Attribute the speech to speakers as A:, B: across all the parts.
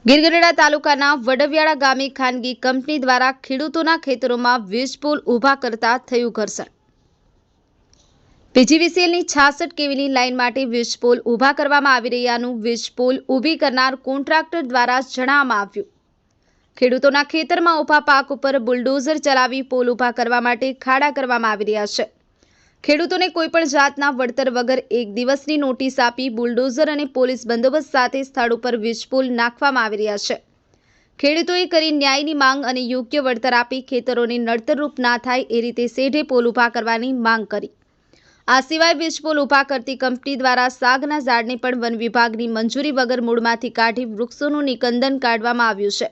A: ગીરગઢડા તાલુકાના વડવિયાળા ગામે ખાનગી કંપની દ્વારા ખેડૂતોના ખેતરોમાં વીજ પોલ ઊભા કરતા થયું ઘર્ષણ। પીજીવીસીએલની 66 કેવીની લાઇન માટે વીજ પોલ ઊભા કરવામાં આવી રહ્યાનું વીજ પોલ ઊભી કરનાર કોન્ટ્રાક્ટર દ્વારા જણાવવામાં આવ્યું। ખેડૂતોના ખેતરમાં ઊભા પાક ઉપર બુલડોઝર ચલાવી પોલ ઊભા કરવા માટે ખાડા કરવામાં આવી રહ્યા છે। ખેડૂતોને કોઈપણ જાતના વળતર વગર એક દિવસની નોટિસ આપી બુલડોઝર અને પોલીસ બંદોબસ્ત સાથે સ્થળ ઉપર વીજ પોલ નાખવામાં આવી રહ્યા છે। ખેડૂતોએ કરી ન્યાયની માંગ અને યોગ્ય વળતર આપી ખેતરોને નડતરરૂપ ના થાય એ રીતે સેઢે પોલ ઊભા કરવાની માંગ કરી। આ સિવાય વીજ પોલ ઊભા કરતી કંપની દ્વારા સાગના ઝાડને પણ વન વિભાગની મંજૂરી વગર મૂળમાંથી કાઢી વૃક્ષોનું નિકંદન કાઢવામાં આવ્યું છે।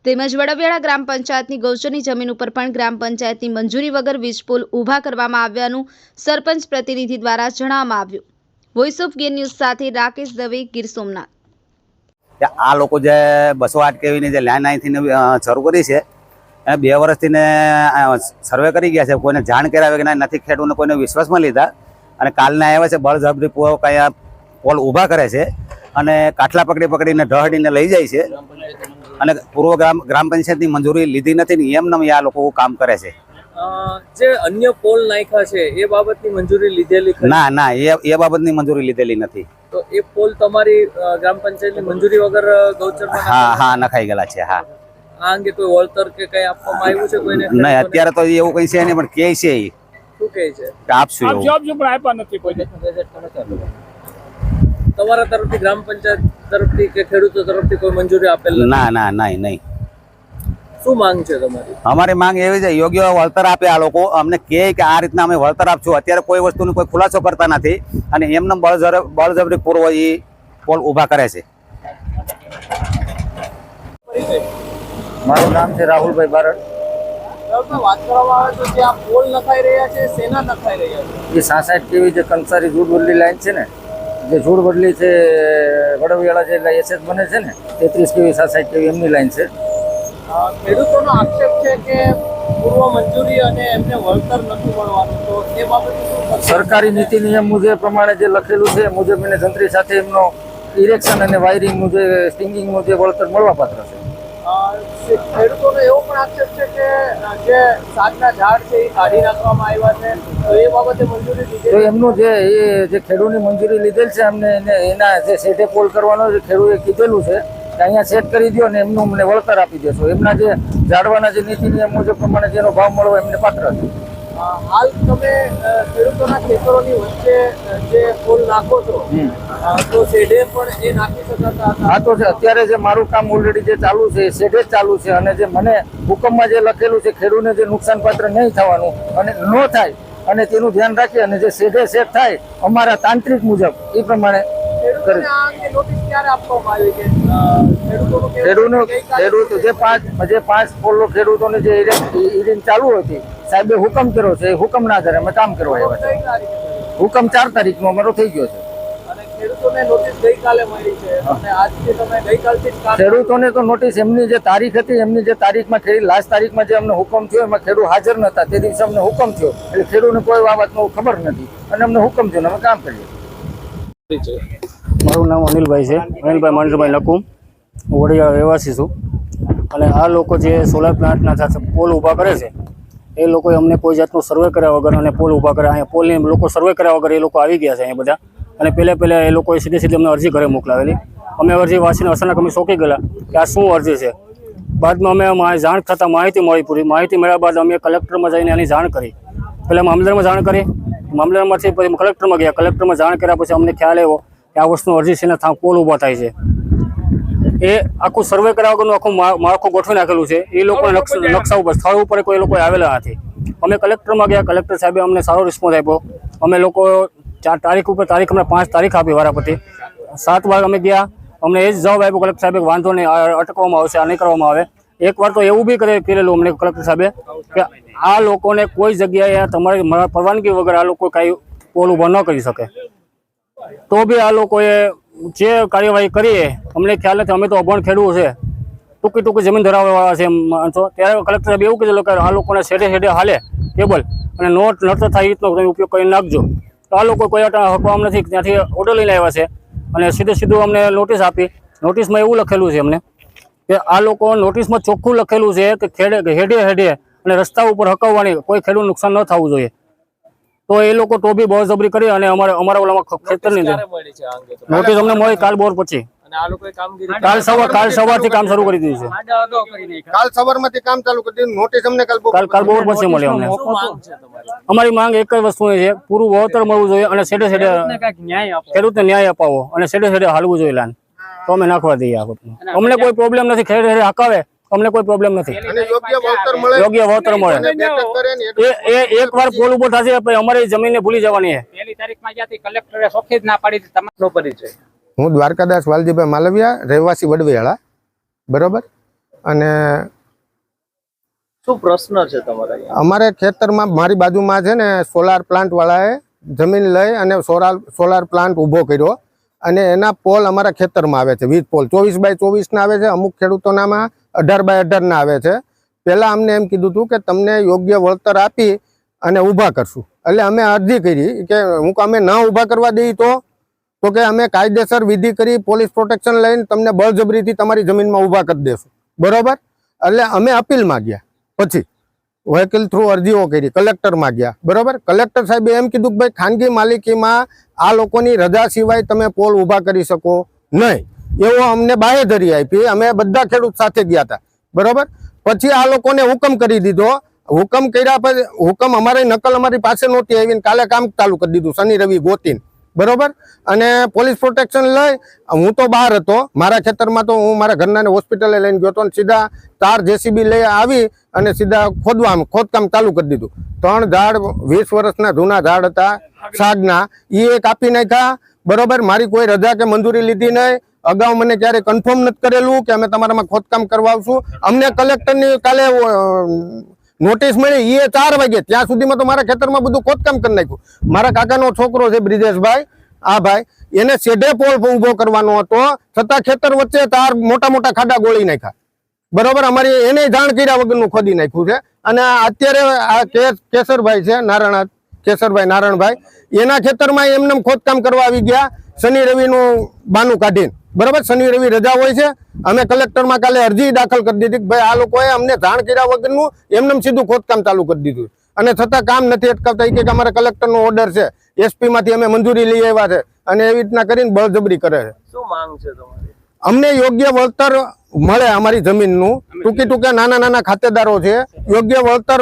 A: તેમજ વડવિયાળા ગ્રામ પંચાયતની ગૌચરની જમીન ઉપર પણ ગ્રામ પંચાયતની મંજૂરી વગર વીજ પોલ ઊભા કરવામાં આવ્યાનું સરપંચ પ્રતિનિધિ દ્વારા જણાવવામાં આવ્યું। વોઇસ ઓફ ગીર ન્યૂઝ સાથે રાકેશ દવે, ગીર સોમનાથ।
B: આ લોકો જે 208 કેવીની જે લાઈન અહીંથી શરૂ કરી છે એને 2 વર્ષથી સર્વે કરી ગયા છે, કોઈને જાણ કરાવે કે નથી, ખેડૂતને કોઈને વિશ્વાસમાં લીધા અને કાલના આવ્યા છે બળજબરી કયા પોલ ઊભા કરે છે અને કાટલા પકડીને ઢહડીને લઈ જાય છે અને પૂર્વ ગ્રામ પંચાયતની મંજૂરી લીધી નથી એમને આ લોકો કામ કરે છે।
C: જે અન્ય પોલ નાખ્યા છે એ બાબતની મંજૂરી લીધેલી ખરી?
B: ના એ બાબતની મંજૂરી લીધેલી નથી।
C: તો એ પોલ તમારી ગ્રામ પંચાયતની મંજૂરી વગર ગૌચરમાં
B: હા નખાઈ ગયેલા છે। હા,
C: આ અંગે કોઈ વળતર કે કઈ આપવામાં આવ્યું છે કોઈને?
B: નહીં, અત્યારે તો એવું કઈ છે નહીં, પણ કે છે
C: શું કહે છે
B: કે આપશું એવું।
C: આપ્યા નથી કોઈને? તમારા તરફથી ગ્રામ પંચાયત તરફથી કે ખેડૂતો તરફથી કોઈ મંજૂરી આપેલ નથી?
B: ના નહીં।
C: શું માંગ છે તમારી?
B: અમારી માંગ એવી છે યોગ્ય વળતર આપે આ લોકો, અમને કહે કે આ રીતના અમે વળતર આપશું। અત્યારે કોઈ વસ્તુનો કોઈ ખુલાસો કરતા નથી અને એમને બળજબરી પૂર્વ એ પોલ ઊભા કરે છે।
D: મારું નામ છે રાહુલભાઈ બારડ।
C: વાત કરવામાં આવે તો જે આ પોલ નખાઈ રહ્યા છે શેના નખાઈ રહ્યા છે?
D: એ 66 કેવી જે કંસારી જૂડ બદલી લાઈન છે ને, જે જૂડ બદલી છે વડવિયાળા જે એસએસ બને છે ને, 33 કેવી 66 કેવી એમની લાઈન છે।
C: ખેડૂતોનો આક્ષેપ છે કે પૂર્વ મંજૂરી અને એમને વળતર નથી મળવાનું, તો એ બાબતે શું કરશો?
D: સરકારી નીતિ નિયમ મુજબ પ્રમાણે જે લખેલું છે મુજબ એને જંત્રી સાથે એમનો ઇરેક્શન અને વાયરિંગનું જે સ્ટિંગિંગનું જે વળતર મળવાપાત્ર છે।
C: ખેડૂતોનો એવો પણ આક્ષેપ છે કે જે સાગના ઝાડ છે એ કાઢી નાખવામાં આવ્યા છે, તો એ બાબતે મંજૂરી
D: તો
C: લીધેલી?
D: એમનું જે ખેડૂતની મંજૂરી લીધેલ છે અમને એના જે સેટે પોલ કરવાનો જે ખેડૂતે કીધેલું છે કે અહીંયા સેટ કરી દો અને એમનું અમને વળતર આપી દેશો। એમના જે ઝાડવાના જે નીતિ નિયમ મુજબ પ્રમાણે જેનો ભાવ મળવો એમને પાત્ર છે।
C: હાલ તમે ખેડૂતોના ખેતરોની વચ્ચે જે પોલ નાખો છો તો શેઢે પણ એ નાખી શકાતા હતા?
D: હા, તો અત્યારે જે મારું કામ ઓલરેડી જે ચાલુ છે એ શેઢે જ ચાલુ છે અને જે મને હુકમમાં જે લખેલું છે ખેડૂતને જે નુકસાન પાત્ર નહીં થવાનું અને ન થાય અને તેનું ધ્યાન રાખી અને જે શેઢે સેટ થાય અમારા તાંત્રિક મુજબ એ પ્રમાણે ખેડૂત જે પાંચ પોલો ખેડૂતોની જે હિયરિંગ ચાલુ હતી સાહેબે હુકમ કર્યો છે, એ હુકમ ના કરે અમે કામ કરવા આવ્યા છે। હુકમ 4 તારીખનો અમારો થઈ ગયો છે। ખેડૂતોને તો નોટિસ એમની જે તારીખ હતી એમની જે તારીખમાં લાસ્ટ તારીખમાં જે અમને હુકમ થયો એમાં ખેડૂત હાજર નહોતા, તે દિવસે અમને હુકમ થયો એટલે ખેડૂતને કોઈ બાબતનો ખબર નથી અને અમને હુકમ થયો અમે કામ કરીએ।
E: મારું નામ અનિલભાઈ છે, અનિલભાઈ મનસુભાઈ નકુમ, વડિયાળા રહેવાસી છું। અને આ લોકો જે સોલાર પ્લાન્ટના સાથે પોલ ઊભા કરે છે એ લોકોએ અમને કોઈ જાતનો સર્વે કર્યા વગર અને પોલ ઊભા કર્યા, અહીંયા પોલને લોકો સર્વે કર્યા વગર એ લોકો આવી ગયા છે અહીંયા બધા। અને પહેલાં એ લોકોએ સીધી અમને અરજી ઘરે મોકલાવેલી, અમે અરજી વાંચીને અચાનક અમે ચોંકી ગયેલા કે આ શું અરજી છે। બાદમાં અમે જાણ થતાં માહિતી મળી, પૂરી માહિતી મળ્યા બાદ અમે કલેક્ટરમાં જઈને એની જાણ કરી। પહેલાં મામલતદારમાં જાણ કરી, મામલતદારમાંથી પછી કલેક્ટરમાં ગયા, કલેક્ટરમાં જાણ કર્યા પછી અમને ખ્યાલ આવ્યો કે આ વસ્તુનો અરજી છે ને પોલ ઊભા થાય છે। એ આખું સર્વે કર્યા વગરનું આખું માળખું ગોઠવી નાખેલું છે। એ લોકોને નકશા ઉપર સ્થળ ઉપર કોઈ લોકો આવેલા નથી। અમે કલેક્ટરમાં ગયા, કલેક્ટર સાહેબે અમને સારો રિસ્પોન્સ આપ્યો। અમે લોકો 4 તારીખ ઉપર તારીખ અમને 5 તારીખ આપી વારાપતિ, 7 વાર અમે ગયા, અમને એ જ જવાબ આપ્યો કલેક્ટર સાહેબે વાંધો નહીં, અટકવામાં આવશે, આ નહીં કરવામાં આવે। એક વાર તો એવું બી કરેલું અમને કલેક્ટર સાહેબે કે આ લોકોને કોઈ જગ્યાએ તમારી પરવાનગી વગર આ લોકો કાંઈ પોલ ઊભા ન કરી શકે। તો બી આ લોકોએ જે કાર્યવાહી કરીએ અમને ખ્યાલ નથી, અમે તો અભણ ખેડૂત છે, ટૂંકી જમીન ધરાવવાવાળા છે માણસો। ત્યારે કલેક્ટર સાહેબ એવું કીધું કે આ લોકોને શેઢે હાલે કેબલ અને નડતર થાય એ રીતનો તમે ઉપયોગ કરી નાખજો। તો આ લોકો કોઈ હકવામ નથી, ત્યાંથી ઓર્ડર લઈને આવ્યા છે અને સીધું અમને નોટિસ આપી નોટિસમાં એવું લખેલું છે અમને કે આ લોકો નોટિસમાં ચોખ્ખું લખેલું છે કે હેડે અને રસ્તા ઉપર હકાવવાની કોઈ ખેડૂત નુકસાન ન થવું જોઈએ, તો એ લોકો તો બી બળજબરી કરી અને અમારા ઓલામાં ખેતરની
C: ક્યારે મળી છે આ અંગે તો?
E: નોટિસ અમને મળી કાલ બોર પછી,
C: અને આ લોકોએ કામગીરી
E: કાલ સવારથી કામ શરૂ કરી દીધું છે,
F: કાલ સવારમાંથી કામ ચાલુ કરી દીધું. નોટિસ અમને
E: કાલ બોર પછી મળી અમને.
C: શું માંગ છે તમારી?
E: અમારી માંગ એક જ વસ્તુ છે, પૂરું વળતર મળવું જોઈએ અને સેડે ખેડૂતને ન્યાય અપાવો અને સેડે હાલવું જોઈએ લાન, તો અમે નાખવા દઈએ આ વસ્તુ. અમને કોઈ પ્રોબ્લેમ નથી, ખેડે હકાવે અમને કોઈ પ્રોબ્લેમ નથી,
F: અને યોગ્ય વળતર મળે,
E: યોગ્ય વળતર મળે.
F: અને બેઠક કરે ને એટલે
E: એ એકવાર પોલ ઉભો થશે પછી અમારી જમીનને ભૂલી જવાની છે.
G: પહેલી તારીખમાં જ્યાંથી કલેક્ટરે ચોખ્ખી જ ના પાડી દીધી તમારો પરિચય.
F: હું દ્વારકાદાસ વાલજીભાઈ માલવિયા, રહેવાસી વડવેળા, બરોબર. અને
C: શું પ્રશ્ન છે તમારા અહીંયા?
F: અમારે ખેતરમાં મારી બાજુમાં છે ને સોલાર પ્લાન્ટ વાળાએ જમીન લઈ અને સોલાર પ્લાન્ટ ઊભો કર્યો અને એના પોલ અમારા ખેતરમાં આવે છે, 20 પોલ 24x24 ના આવે છે, અમુક ખેડૂતોનામાં 18x18 ના આવે છે. પહેલા અમને એમ કીધું હતું કે તમને યોગ્ય વળતર આપી અને ઊભા કરશું, એટલે અમે અરજી કરી કે અમે ન ઊભા કરવા દઈએ તો કે અમે કાયદેસર વિધિ કરી પોલીસ પ્રોટેક્શન લઈને તમને બળજબરીથી તમારી જમીનમાં ઊભા કરી દેશું, બરોબર. એટલે અમે અપીલમાં ગયા, પછી વહીકલ થ્રુ અરજીઓ કરી, કલેક્ટરમાં ગયા, બરોબર. કલેક્ટર સાહેબે એમ કીધું કે ભાઈ ખાનગી માલિકીમાં આ લોકોની રજા સિવાય તમે પોલ ઊભા કરી શકો નહીં, એવો અમને બાહેધરી આપી. અમે બધા ખેડૂત સાથે ગયા હતા, બરોબર. પછી આ લોકોને હુકમ કરી દીધો, હુકમ કર્યા પછી હુકમ અમારી નકલ અમારી પાસે નહોતી આવીને કાલે કામ ચાલુ કરી દીધું શનિ રવિ ગોતીને, બરોબર. અને પોલીસ પ્રોટેક્શન લઈ હું તો બહાર હતો, મારા ખેતરમાં તો હું મારા ઘરનાને હોસ્પિટલે લઈને ગયો હતો અને સીધા 4 JCB લઈ આવી અને સીધા ખોદકામ ચાલુ કરી દીધું. 3 ઝાડ 20 વર્ષના જૂના ઝાડ હતા સાગના, એ કાપી નાખ્યા, બરોબર. મારી કોઈ રજા કે મંજૂરી લીધી નહીં, અગાઉ મને ક્યારે કન્ફર્મ નથી કરેલું કે અમે તમારામાં ખોદકામ કરવા આવશું. અમને કલેક્ટરની કાલે નોટિસ મળી, એ 4 વાગે, ત્યાં સુધીમાં તો મારા ખેતરમાં બધું ખોદકામ કરી નાખ્યું. મારા કાકાનો છોકરો છે બ્રિજેશભાઈ, આ ભાઈ, એને શેઢે પોલ ઊભો કરવાનો હતો, છતાં ખેતર વચ્ચે 4 મોટા મોટા ખાડા ગોળી નાખ્યા, બરોબર. અમારી એને જાણ કર્યા વગરનું ખોદી નાખ્યું છે. અને અત્યારે આ કેશરભાઈ છે, નારણભાઈ, એના ખેતરમાં એમને ખોદકામ કરવા આવી ગયા શનિ રવિનું બાનું કાઢીને, બરોબર. શનિ રવિ રજા હોય છે. અમે કલેક્ટરમાં કાલે અરજી દાખલ કરી દીધી કે ભાઈ આ લોકોએ અમને જાણ કર્યા વગરનું એમને સીધું ખોદકામ ચાલુ કરી દીધું અને છતાં કામ નથી અટકાવતા. કે અમારા કલેક્ટરનો ઓર્ડર છે, SP માંથી અમે મંજૂરી લઈ આવ્યા છે અને એવી રીતના કરીને બળજબરી કરે છે.
C: શું માંગ છે તમારી?
F: અમને યોગ્ય વળતર મળે, અમારી જમીનનું ટૂંકે નાના ખાતેદારો છે, યોગ્ય વળતર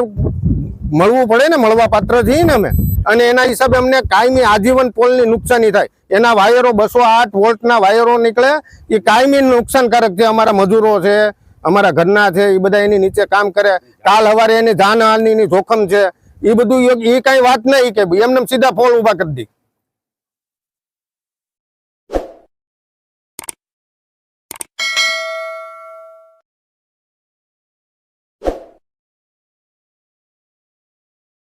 F: મળવું પડે ને, મળવા પાત્ર છીએ ને અમે. અને એના હિસાબે અમને કાયમી આજીવન પોલની નુકસાની થાય. એના વાયરો 208 વોલ્ટના વાયરો નીકળે, એ કાયમી નુકસાનકારક છે. અમારા મજૂરો છે, અમારા ઘરના છે, એ બધા એની નીચે કામ કરે, કાલ સવારે એની જાનહાનિની જોખમ છે. એ બધું એ કઈ વાત નહીં કે એમને સીધા પોલ ઊભા કરી દી.